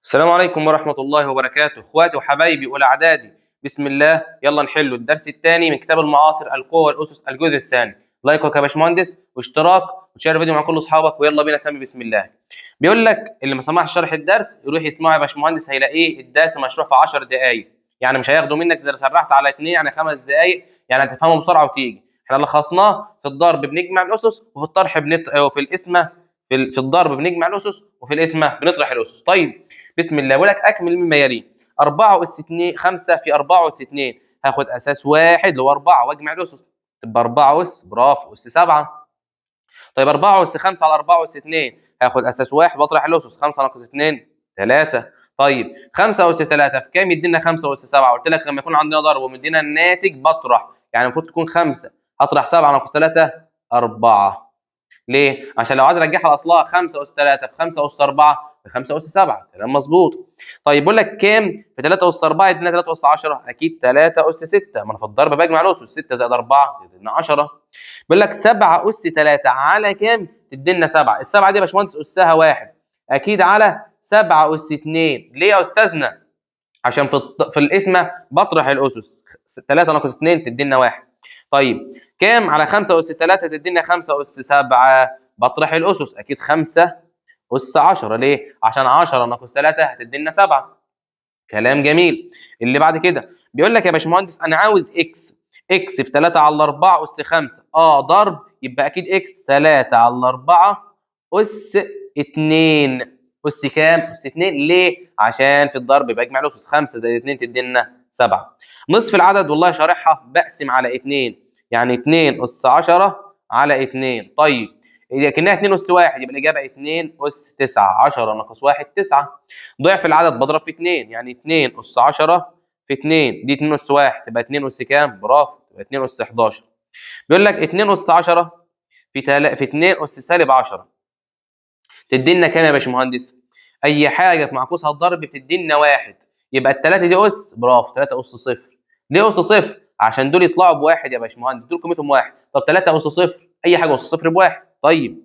السلام عليكم ورحمة الله وبركاته، اخواتي وحبايبي اولى اعدادي. بسم الله، يلا نحل الدرس الثاني من كتاب المعاصر القوة والاسس الجزء الثاني. لايك يا باشمهندس واشتراك وشير الفيديو مع كل اصحابك، ويلا بينا سامي بسم الله. بيقول لك اللي ما سمعش شرح الدرس يروح يسمعه يا باشمهندس، هيلاقيه الدرس مشروع في 10 دقائق، يعني مش هياخدوا منك ده سرحت على 2 يعني 5 دقائق، يعني هتفهمه بسرعة وتيجي. احنا لخصناه في الضرب بنجمع الاسس، وفي الطرح وفي القسمة في الضرب بنجمع الاسس، وفي القسمة بنطرح الاسس. طيب بسم الله، بيقول لك اكمل مما يلي. 4 اس 2 5 في 4 اس 2، هاخد اساس واحد اللي هو 4 واجمع الاسس تبقى 4 اس، برافو، اس 7. طيب 4 اس 5 على 4 اس 2، هاخد اساس واحد واطرح الاسس، 5 ناقص 2 3. طيب 5 اس 3 في كام؟ يدينا 5 اس 7. قلت لك لما يكون عندنا ضرب ومدينا الناتج بطرح، يعني المفروض تكون 5 هطرح 7 ناقص 3 4. ليه؟ عشان لو عايز ارجعها لاصلها 5 اس 3 في 5 اس 4 في 5 اس 7، كلام مظبوط. طيب بقول لك كام في 3 اس 4؟ يدينا 3 اس 10، اكيد 3 اس 6، ما انا في الضرب بجمع الاسس، 6 زائد 4 يدينا 10. بيقول لك 7 اس 3 على كام؟ تدينا 7. السبعه دي يا باشمهندس اسها واحد، اكيد على 7 اس 2. ليه يا استاذنا؟ عشان في القسمه بطرح الاسس، 3 ناقص 2 تدينا 1. طيب كام على 5 اس 3؟ تدينا 5 اس 7. بطرح الاسس، اكيد 5 اس 10. ليه؟ عشان 10 ناقص 3 هتدينا 7. كلام جميل. اللي بعد كده بيقول لك يا باشمهندس انا عاوز اكس. اكس في 3 على 4 اس 5، ضرب، يبقى اكيد اكس 3 على 4 اس 2. اس كام؟ اس 2. ليه؟ عشان في الضرب بجمع الاسس، 5 زائد 2 تدينا 7. نصف العدد والله شارحها، بقسم على 2، يعني 2 اس 10 على 2. طيب لكنها 2 اس 1، يبقى الاجابه 2 اس 9. 10 ناقص 1 9. ضعف العدد بضرب في 2، يعني 2 اس 10 في 2، دي 2 اس 1 تبقى 2 اس كام؟ برافو، تبقى 2 اس 11. بيقول لك 2 اس 10 في 2 اس سالب 10 تدينا كام يا باشمهندس؟ اي حاجه في معكوسها الضرب بتدينا واحد، يبقى الثلاثه دي اس، برافو، 3 اس صفر. ليه اس صفر؟ عشان دول يطلعوا بواحد يا باشمهندس، دول قيمتهم واحد. طب 3 اس صفر، اي حاجه اس صفر بواحد. طيب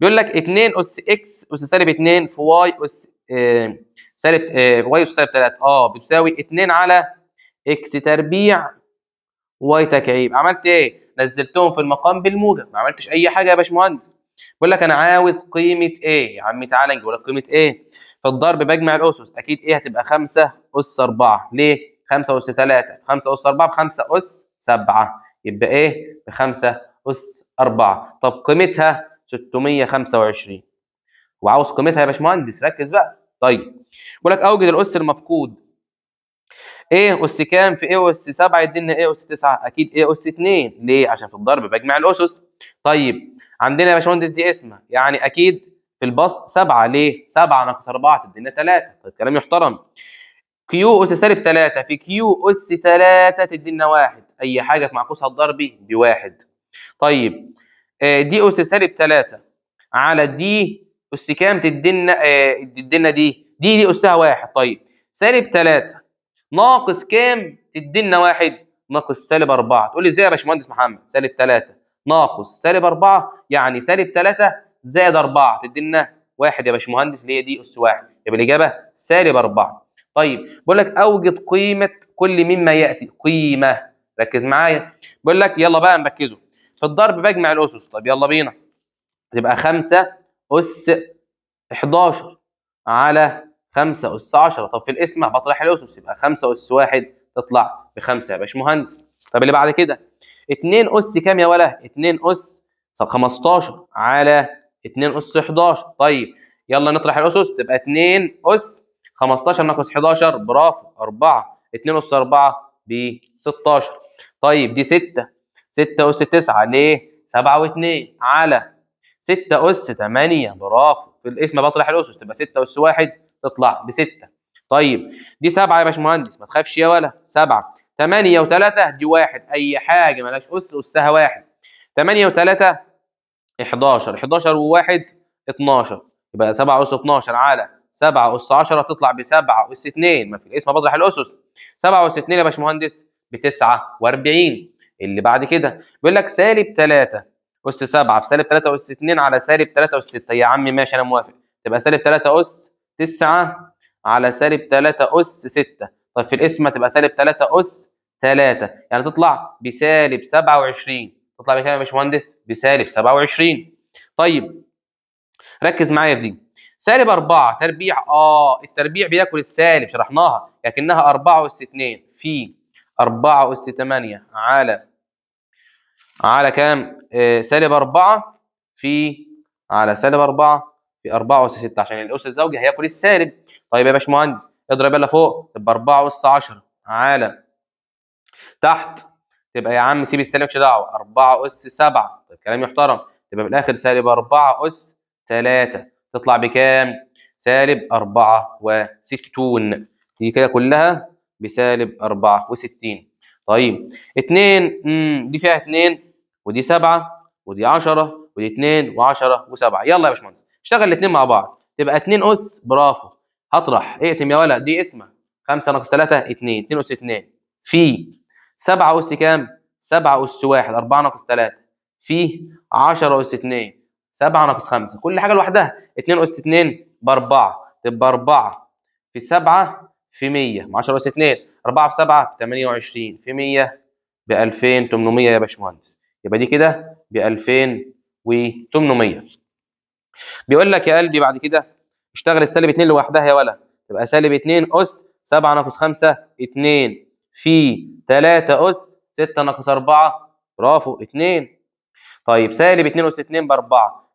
بيقول لك 2 اس اكس اس سالب 2 في واي اس سالب واي اس سالب 3، بتساوي 2 على اكس تربيع واي تكعيب. عملت ايه؟ نزلتهم في المقام بالموجب، ما عملتش اي حاجه يا باشمهندس. بيقول لك انا عاوز قيمه ايه يا عم، تعالى نجيب لك قيمه ايه. في الضرب بجمع الاسس، اكيد ايه هتبقى 5 اس 4. ليه؟ 5 اس 3 5 اس 4 ب 5 اس 7، يبقى ايه؟ ب 5 اس 4. طب قيمتها 625، وعاوز قيمتها يا باشمهندس، ركز بقى. طيب بيقول لك اوجد الاس المفقود. ايه اس كام في ايه اس 7؟ يدينا ايه اس 9، اكيد ايه اس 2. ليه؟ عشان في الضرب بجمع الاسس. طيب عندنا يا باشمهندس دي اسمه، يعني اكيد في البسط 7. ليه؟ 7 ناقص 4 تدينا 3. طيب كلام يحترم. كيو اس سالب 3 في كيو اس 3 تدينا 1، اي حاجه في معكوسها الضربي بواحد. طيب دي اس سالب 3 على دي اس كام؟ تدينا دي اسها 1. طيب سالب 3 ناقص كام؟ تدينا 1 ناقص سالب 4. تقول لي ازاي يا باشمهندس محمد؟ سالب 3 ناقص سالب 4 يعني سالب 3 زائد 4 تدينا 1 يا باشمهندس، اللي هي دي اس 1، يبقى الاجابه سالب 4. طيب بقول لك اوجد قيمه كل مما ياتي. قيمه، ركز معايا. بقول لك يلا بقى نركزوا. في الضرب بجمع الاسس، طب يلا بينا. تبقى 5 اس 11 على 5 اس 10. طب في القسمه بطرح الاسس، يبقى 5 اس 1 تطلع بخمسه يا باشمهندس. طب اللي بعد كده 2 اس كام يا ولا؟ 2 اس 15 على 2 اس 11. طيب يلا نطرح الاسس، تبقى 2 اس 15 ناقص 11، برافو، 4. 2 اس 4 ب 16. طيب دي 6. 6 اس 9 ليه؟ 7 و2 على 6 اس 8، برافو. في القسمه بطرح الاسس، تبقى 6 اس 1 تطلع ب 6. طيب دي 7 يا باشمهندس، ما تخافش يا ولا، 7. 8 و3 دي 1، اي حاجه مالهاش اس اسها 1. 8 و3 11، 11 و1 12، يبقى 7 اس 12 على 7 اس 10 تطلع ب 7 اس 2. ما في القسمه بطرح الاسس، 7 اس 2 يا باشمهندس ب 49. اللي بعد كده بيقول لك سالب 3 اس 7 في سالب 3 اس 2 على سالب 3 اس 6. يا عم ماشي انا موافق، تبقى سالب 3 اس 9 على سالب 3 أس 6. طيب في القسمة تبقى سالب 3 أس 3، يعني تطلع بسالب 27. تطلع بكام يا باشمهندس؟ بسالب 27. طيب ركز معايا في دي. سالب 4 تربيع، التربيع بياكل السالب، شرحناها، لكنها 4 أس 2 في 4 أس 8 على كام؟ سالب 4 في على سالب 4 في 4 أس 6، عشان الأس الزوجي هياكل السالب. طيب يا باشمهندس اضرب يلا فوق، تبقى 4 أس 10 على تحت، تبقى يا عم سيب السالب مش دعوه، 4 أس 7. طيب كلام يحترم، تبقى في الآخر سالب 4 أس 3. تطلع بكام؟ سالب 64. دي كده كلها بسالب 64. طيب 2 دي فيها 2 ودي 7 ودي 10 ودي 2 و10 و7. يلا يا باشمهندس اشتغل الاثنين مع بعض، تبقى 2 أس، برافو. هطرح، اقسم يا ولد، دي اسمها 5 ناقص 3 2، 2 أس 2 في 7 أس كام؟ 7 أس 1، 4 ناقص 3 في 10 أس 2، 7 ناقص 5، كل حاجة لوحدها. 2 أس 2 ب4، تبقى 4 في 7 في 100 ب 10 أس 2، 4 في 7 ب 28 في 100 ب 2800 يا باشمهندس. يبقى دي كده ب 2800. بيقول لك يا قلبي بعد كده اشتغل السالب 2 لوحدها يا ولد، تبقى سالب 2 أس 7 ناقص 5 2 في 3 أس 6 ناقص 4، برافو 2. طيب سالب 2 أس 2 ب 4،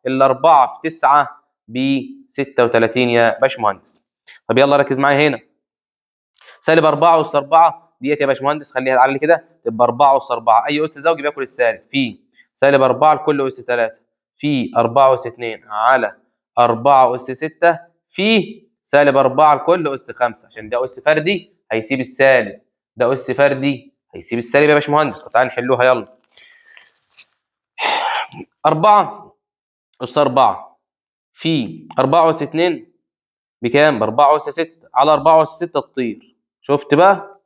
الأربعة في 9 ب 36 يا باشمهندس. طب يلا ركز معايا هنا، سالب 4 أس 4 ديت يا باشمهندس خليها على كده، تبقى 4 أس 4، أي أس زوجي بياكل السالب، في سالب 4 لكل أس 3 في 4 أس 2 على 4 أس 6 في سالب 4 لكل أس 5، عشان ده أس فردي هيسيب السالب، ده أس فردي هيسيب السالب يا باشمهندس. طب تعالى نحلوها يلا. 4 أس 4 في 4 أس 2 بكام؟ ب 4 أس 6 على 4 أس 6 تطير. شفت بقى؟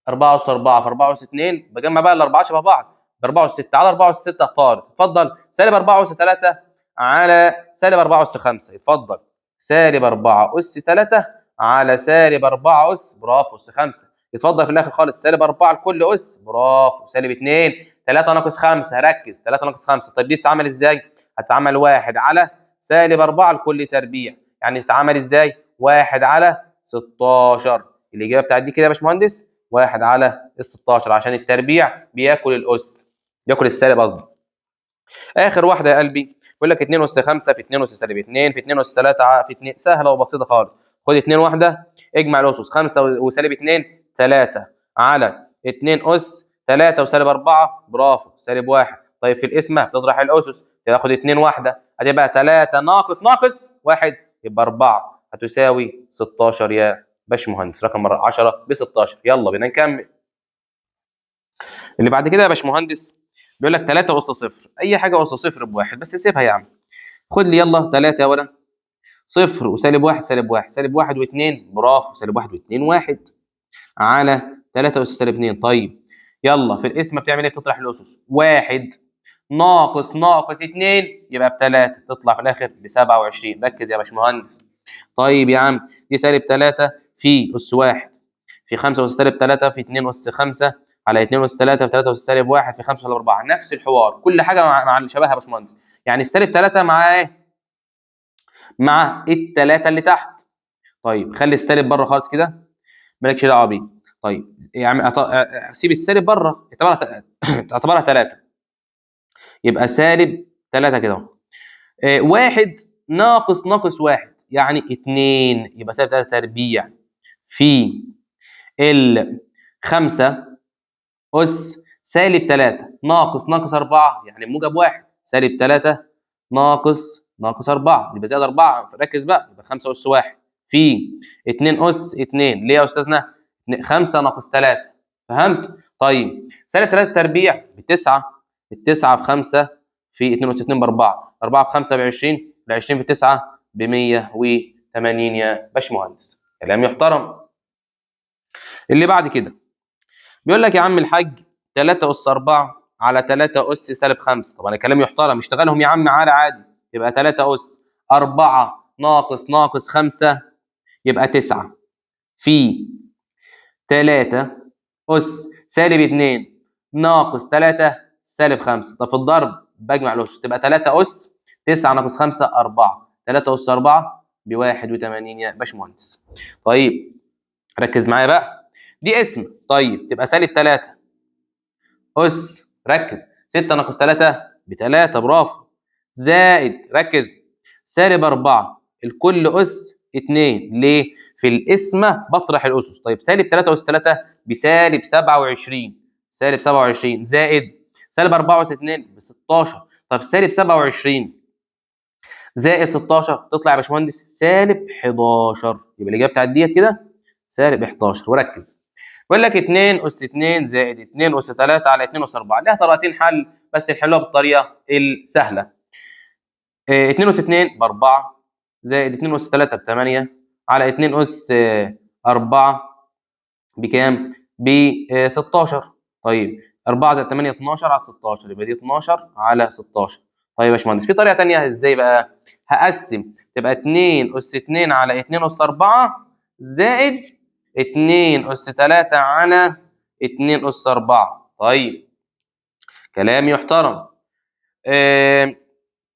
4 أس 4 في 4 أس 2، بجمع بقى الأربعة شبه بعض، ب 4 أس 6 على 4 أس 6 طارت. اتفضل سالب 4 أس 3 على سالب 4 أس 5، اتفضل سالب 4 أس 3 على سالب 4 أس، برافو، أس 5. اتفضل في الآخر خالص سالب 4 لكل أس، برافو، سالب 2. 3 ناقص 5، ركز، 3 ناقص 5. طيب دي تتعمل ازاي؟ هتتعمل 1 على سالب 4 لكل تربيع، يعني تتعمل ازاي؟ 1 على 16. الإجابة بتاعت دي كده يا باشمهندس 1 على ال 16، عشان التربيع بياكل الأس، بياكل السالب قصدي. آخر واحدة يا قلبي بيقول لك 2 أس 5 في 2 أس سالب 2 في 2 أس 3 في 2، سهلة وبسيطة خالص. خد 2 واحدة، اجمع الأسس 5 وسالب 2 3 على 2 أس 3 وسالب 4، برافو، سالب 1. طيب في القسمة بتطرح الأسس، تاخد 2 واحدة، هتبقى 3 ناقص 1 يبقى 4، هتساوي 16 يا باشمهندس. رقم 10 ب 16. يلا بينا نكمل. اللي بعد كده يا باشمهندس بيقول لك 3 أس 0، أي حاجة أس 0 بواحد، بس سيبها يا عم. خد لي يلا 3 يا ولد، 0 وسالب 1 سالب 1، سالب 1 و2، برافو، سالب 1 و2 1 على 3 أس سالب 2. طيب يلا في القسمة بتعمل إيه؟ بتطرح الأسس، 1 ناقص 2 يبقى ب3، تطلع في الآخر ب 27. ركز يا باشمهندس. طيب يا عم دي سالب 3 في أس 1 في 5 أس سالب 3 في 2 أس 5 على 2 أس 3 في 3 أس سالب 1 في 5 سالب 4، نفس الحوار، كل حاجة مع اللي شبهها يا باشمهندس. يعني السالب 3 مع إيه؟ مع الثلاثة اللي تحت. طيب خلي السالب بره خالص كده، مالكش دعوة بيه. طيب يعني سيب السالب بره، اعتبرها 3، يبقى سالب 3 كده اهو. 1 ناقص 1 يعني 2، يبقى سالب 3 تربيع في ال5 أس سالب 3 ناقص 4 يعني موجب 1، سالب 3 ناقص 4 يبقى زائد 4. ركز بقى، يبقى 5 أس 1 في 2 أس 2، ليه يا أستاذنا؟ 5 ناقص 3، فهمت؟ طيب سالب 3 تربيع ب9، ال9 في 5 في 2 أس 2 ب4، 4 في 5 ب 20، ال 20 في 9 ب 180 يا باشمهندس. كلام يحترم. اللي بعد كده بيقول لك يا عم الحاج 3 أس 4 على 3 أس سالب 5، طبعا الكلام يحترم، اشتغلهم يا عم على عادي، يبقى 3 أس 4 ناقص 5 يبقى 9 في 3 أس سالب 2 ناقص 3 سالب 5. طب في الضرب بجمع الأس تبقى 3 أس 9 ناقص 5 4. 3 أس 4 ب 81 يا باشمهندس. طيب ركز معايا بقى، دي اسم. طيب تبقى سالب 3 أس، ركز، 6 ناقص 3 ب 3، برافو، زائد، ركز، سالب 4 الكل أس 2. ليه؟ في القسمة بطرح الأسس. طيب سالب 3 أس 3 بسالب 27، سالب 27 زائد سالب 4 أس 2 ب 16. طب سالب 27 زائد 16 تطلع يا باشمهندس سالب 11. يبقى الإجابة بتاعت ديت كده سالب 11. وركز، بيقول لك 2 أس 2 زائد 2 أس 3 على 2 أس 4. لها طريقتين حل بس نحلوها بالطريقة السهلة. 2 أس 2 ب 4 زائد 2 أس 3 ب 8 على 2 أس 4 بكام؟ ب 16. طيب 4 زائد 8 12 على 16، يبقى دي 12 على 16. طيب يا باشمهندس في طريقة تانية ازاي بقى؟ هقسم تبقى 2 أس 2 على 2 أس 4 زائد 2 أس 3 على 2 أس 4. طيب كلام يحترم. آه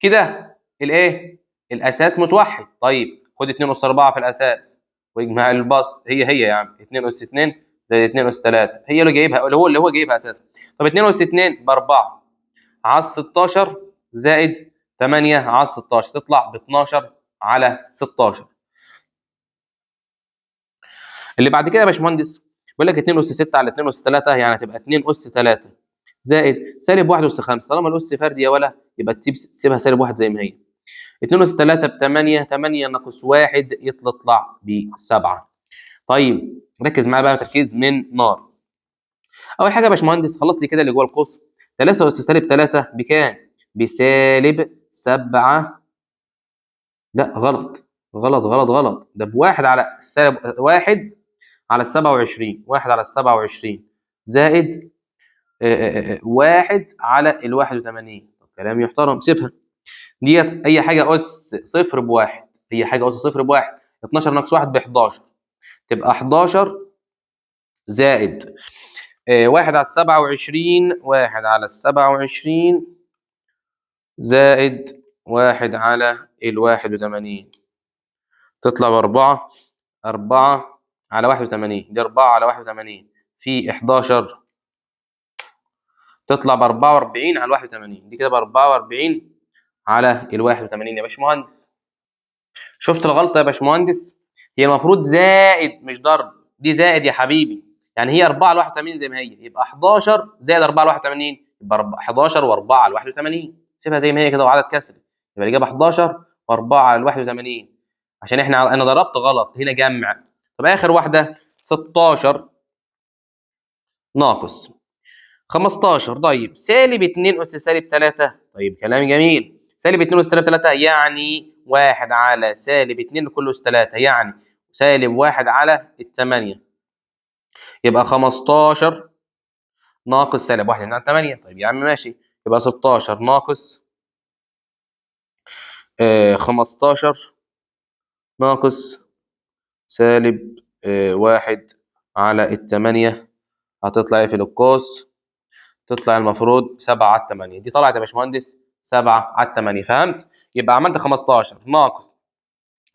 كده الايه؟ الاساس متوحد. طيب خد 2 اس 4 في الاساس واجمع البسط، هي يا عم 2 اس 2 زائد 2 اس 3 هي اللي جايبها، اللي هو جايبها اساسا. طب 2 اس 2 ب 4 على 16 زائد 8 على 16 تطلع ب 12 على 16. اللي بعد كده يا باشمهندس بيقول لك 2 اس 6 على 2 اس 3 يعني هتبقى 2 اس 3 زائد سالب 1 اس 5. طالما الاس فرد يا ولا يبقى تسيبها سالب 1 زي ما هي. 2 أس 3 ب 8، 8 ناقص 1 يطلع ب 7. طيب ركز معايا بقى تركيز من نار. أول حاجة يا باشمهندس خلص لي كده اللي جوه القوس. 3 أس سالب 3 بكام؟ بسالب 7. لا غلط غلط غلط غلط، ده بواحد على السالب 1 على ال 27، 1 على ال 27 زائد 1 على ال 81. طب كلام يحترم، سيبها ديت. اي حاجه اس صفر بواحد، هي حاجه اس صفر بواحد. 12 ناقص 1 ب 11، تبقى 11 زائد 1 على 27، 1 على 27 زائد 1 على ال 81 تطلع ب 4. 4 على 81 دي 4 على 81 في 11 تطلع ب 44 على 81، دي كده ب 44 على ال 81 يا باشمهندس. شفت الغلطه يا باشمهندس؟ هي المفروض زائد مش ضرب، دي زائد يا حبيبي. يعني هي 4 على 81 زي ما هي، يبقى 11 زائد 4 على 81 يبقى 11 و4 على 81. سيبها زي ما هي كده وعدد كسري، يبقى الاجابه 11 و4 على 81. عشان انا ضربت غلط هنا جمع. طب اخر واحده 16 ناقص 15. طيب سالب 2 اس سالب 3. طيب كلام جميل. سالب 2 اس سالب 3 يعني 1 على سالب 2 لكل اس 3 يعني سالب 1 على الثمانية. يبقى 15 ناقص سالب 1 على 8. طيب يا عم ماشي، يبقى 16 ناقص 15 ناقص سالب 1 على الثمانية هتطلع ايه في القوس؟ تطلع المفروض 7 على 8. دي طلعت يا باشمهندس 7 على 8. فهمت؟ يبقى عملت 15 ناقص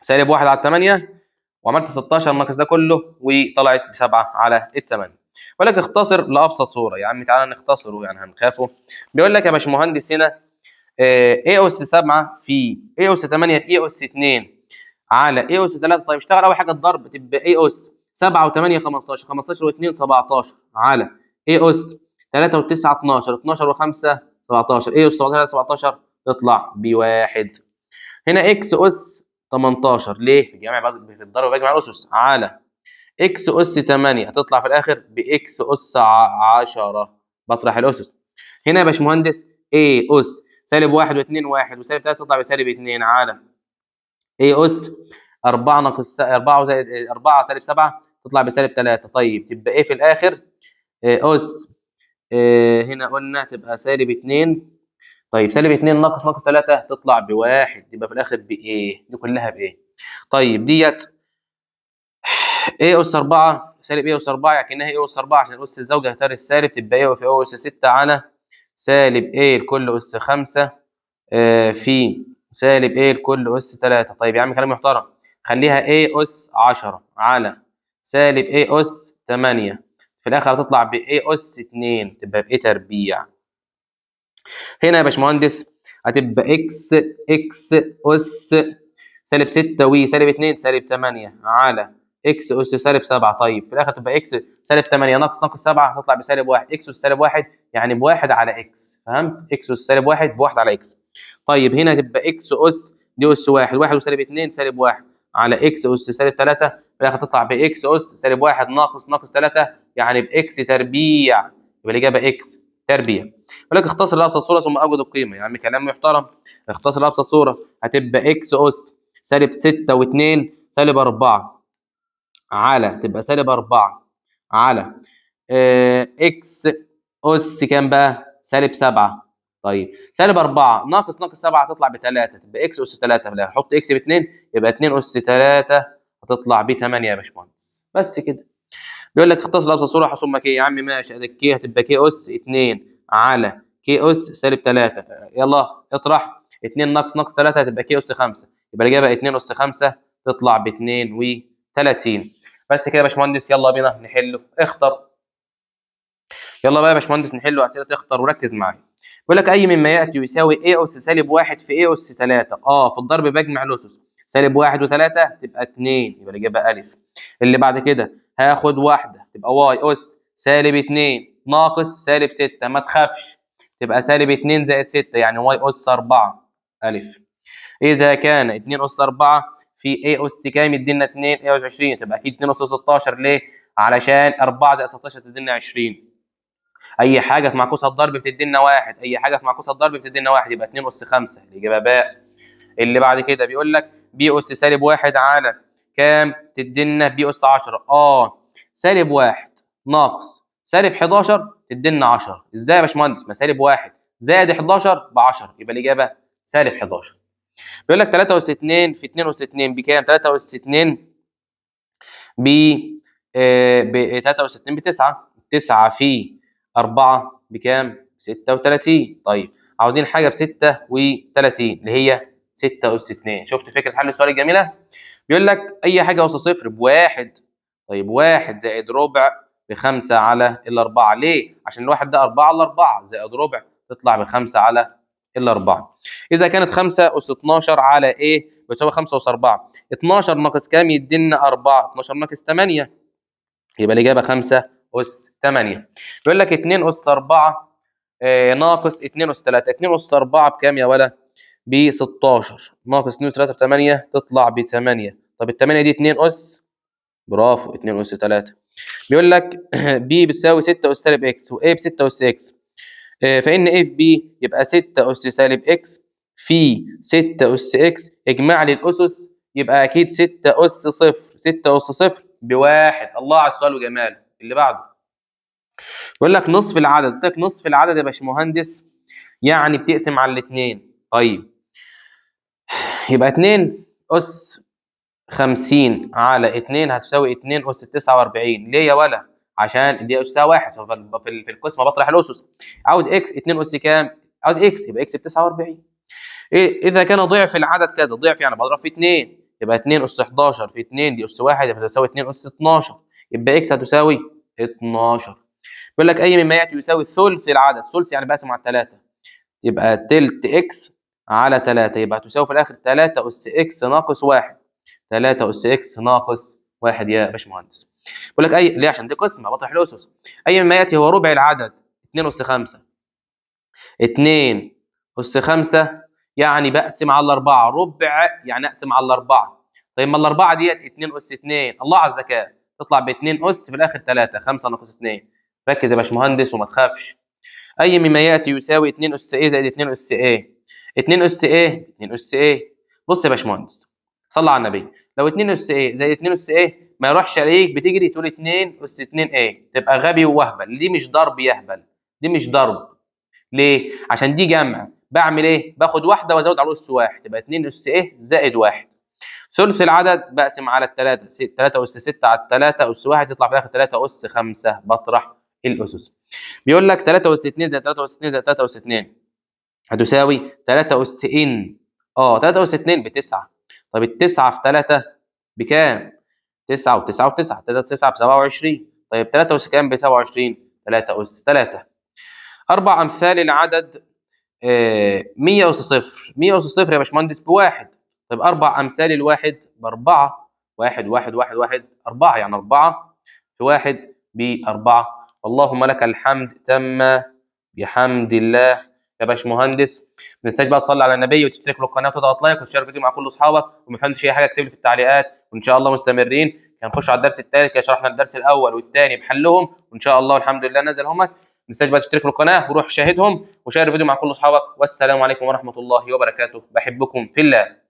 سالب 1 على 8 وعملت 16 ناقص ده كله وطلعت ب 7 على 8. بيقول لك اختصر لابسط صوره. يا عم تعالى نختصره يعني هنخافه. بيقول لك يا باشمهندس هنا اي اس 7 في اي اس 8 في اي اس 2 على اي اس 3. طيب اشتغل اول حاجه الضرب تبقى اي اس 7 و8 15، 15 و2 17 على اي اس 3 و9 12، 12 و5 17، اي اس 17 17 تطلع بواحد. هنا اكس اس 18 ليه؟ في الجمع في الضرب بجمع الاسس على اكس اس 8 هتطلع في الاخر باكس اس 10 بطرح الاسس. هنا يا باشمهندس اي اس سالب 1 و2 1 وسالب 3 تطلع بسالب 2 على اي اس 4 ناقص 4 زائد 4 سالب 7 تطلع بسالب 3. طيب تبقى ايه في الاخر؟ اس هنا قلنا تبقى سالب 2. طيب سالب 2 ناقص 3 تطلع بواحد، يبقى في الاخر بايه؟ دي كلها بايه؟ طيب ديت a اس 4 سالب a اس 4 يعني كانها a اس 4 عشان الاس الزوجه هتري السالب، تبقى a في a اس 6 على سالب a لكل اس 5 في سالب a لكل اس 3. طيب يا عم كلام محترم، خليها a اس 10 على سالب a اس 8، في الاخر هتطلع ب a اس 2 تبقى ب a تربيع. هنا يا باشمهندس هتبقى اكس اس سالب 6 و سالب 2 سالب 8 على اكس اس سالب 7. طيب في الاخر تبقى اكس سالب 8 ناقص 7 هتطلع بسالب 1، اكس اس سالب 1 يعني بواحد على اكس، فهمت؟ اكس اس سالب 1 بواحد على اكس. طيب هنا تبقى اكس اس دي اس 1 وسالب 2 سالب 1 على اكس اس سالب 3، في الاخر تطلع باكس اس سالب 1 ناقص 3 يعني باكس تربيع، يبقى الاجابه اكس تربيع. يقول لك اختصر لابسط صوره ثم اوجد القيمه. يعني كلام محترم، اختصر لابسط صوره هتبقى اكس اس سالب 6 و2 سالب 4 على تبقى سالب 4 على اكس اس كام بقى؟ سالب 7. طيب سالب 4 ناقص 7 هتطلع ب 3 تبقى اكس اس 3، لا حط اكس ب 2 يبقى 2 اس 3 هتطلع ب 8 يا باشمهندس. بس كده. بيقول لك اختصر لابسط صوره ثم كي. يا عم ماشي، ادي كي هتبقى كي اس 2 على كي اس سالب 3، يلا اطرح 2 ناقص 3 هتبقى كي اس 5، يبقى الاجابه 2 اس 5 تطلع ب 32. بس كده يا باشمهندس، يلا بينا نحله. اختر. يلا بقى يا باشمهندس نحله اسئله اختر وركز معايا. بيقول لك اي مما ياتي يساوي a اس سالب 1 في a اس 3. في الضرب بجمع الاسس، سالب 1 و3 تبقى 2، يبقى الاجابه الف. اللي بعد كده هاخد واحده تبقى y اس سالب 2 ناقص سالب 6، ما تخافش تبقى سالب 2 زائد 6 يعني y اس 4 الف. اذا كان 2 اس 4 في a اس كام يدينا 2 a اس 20 تبقى اكيد 2 اس 16. ليه؟ علشان 4 زائد 16 تدينا 20. اي حاجه في معكوس الضرب بتدي لنا 1، اي حاجه في معكوس الضرب بتدي لنا 1، يبقى 2 اس 5 الاجابه باء. اللي بعد كده بيقول لك بي اس سالب 1 على كام تدي لنا بي اس 10. سالب 1 ناقص سالب 11 تدي لنا 10. ازاي يا باشمهندس؟ ما سالب 1 زائد 11 ب 10، يبقى الاجابه سالب 11. بيقول لك 3 اس 2 في 2 اس 2 بكام؟ 3 اس 2 ب 3 اس 2 ب 9، 9 في 4 بكام؟ 36. طيب عاوزين حاجه ب 36 اللي هي 6 اس 2. شفت فكره حل السؤال الجميله؟ بيقول لك اي حاجه اس صفر بواحد. طيب 1 زائد ربع ب5 على الاربعه. ليه؟ عشان الواحد ده 4 على 4 زائد ربع تطلع ب5 على الاربعه. اذا كانت 5 اس 12 على ايه بتساوي 5 اس 4، 12 ناقص كام يدينا 4؟ 12 ناقص 8 يبقى الاجابه 5 اس 8. بيقول لك 2 اس 4 ناقص 2 اس 3. 2 اس 4 بكام يا ولا؟ ب 16 ناقص 2 اس 3 ب 8 تطلع ب 8. طب ال 8 دي 2 اس، برافو 2 اس 3. بيقول لك ب بتساوي 6 اس سالب اكس و a ب 6 اس اكس، فان a في b يبقى 6 اس سالب اكس في 6 اس اكس. اجمع لي الاسس يبقى اكيد 6 اس صفر. 6 اس صفر بواحد. الله على السؤال وجماله. اللي بعده بيقول لك نصف العدد. قلت لك نصف العدد يا باشمهندس يعني بتقسم على الاثنين. طيب يبقى 2 اس 50 على 2 هتساوي 2 اس 49. ليه يا ولا؟ عشان دي اسها واحد في القسمه بطرح الاسس. عاوز اكس 2 اس كام؟ عاوز اكس يبقى اكس ب 49. اذا كان ضعف العدد كذا، ضعف يعني بضرب في 2 يبقى 2 اس 11 في 2 دي اس 1 يبقى تساوي 2 اس 12، يبقى اكس هتساوي 12. بيقول لك اي مما ياتي يساوي ثلث العدد. ثلث يعني بقسم على 3 يبقى تلت اكس على 3 يبقى تساوي في الاخر 3 اس اكس ناقص 1. 3 اس اكس ناقص 1 يا باشمهندس. بيقول لك اي ليه؟ عشان دي قسمه بطرح الاسس. اي مما ياتي هو ربع العدد. 2 اس 5. 2 اس 5 يعني بقسم على 4. ربع يعني اقسم على 4. طيب ما الاربعه ديت 2 اس 2. الله على الذكاء، تطلع ب 2 اس في الاخر 3. 5 ناقص 2. ركز يا باشمهندس وما تخافش. اي مما ياتي يساوي 2 اس ايه زائد 2 اس ايه. 2 اس ايه 2 اس ايه. بص يا باشمهندس صلى على النبي، لو 2 اس ايه زائد 2 اس ايه ما يروحش عليك بتجري تقول 2 اس 2 ايه، تبقى غبي ووهبل. دي مش ضرب يهبل، دي مش ضرب. ليه؟ عشان دي جمع. بعمل ايه؟ باخد واحده وازود على اس واحد، يبقى 2 اس ايه زائد 1 ثلث العدد بقسم على الثلاثة، 3 أس 6 على 3 أس 1 يطلع في الآخر 3 أس 5، بطرح الأسس. بيقول لك 3 أس 2 زائد 3 أس 2 زائد 3 أس 2 هتساوي 3 أس إن 3 أس 2 ب9. طب التسعة في 3 بكام؟ 9 و9 و9، 3 9 ب 27. طيب 3 أس كام ب 27؟ 3 أس 3. أربع أمثال العدد 100 أس صفر، 100 أس صفر يا باشمهندس بواحد. طيب أربع أمثال الواحد بأربعة، واحد واحد واحد واحد 4، يعني 4 في 1 ب4. اللهم لك الحمد تم بحمد الله يا باشمهندس. ما تنساش بقى تصلي على النبي وتشترك في القناه وتضغط لايك وتشارك الفيديو مع كل اصحابك، وما فهمتش اي حاجه اكتب لي في التعليقات، وان شاء الله مستمرين. هنخش على الدرس الثالث كده، شرحنا الدرس الاول والثاني بحلهم، وان شاء الله والحمد لله نزل همك. ما تنساش بقى تشترك في القناه وروح شاهدهم وشارك الفيديو مع كل اصحابك. والسلام عليكم ورحمه الله وبركاته، بحبكم في الله.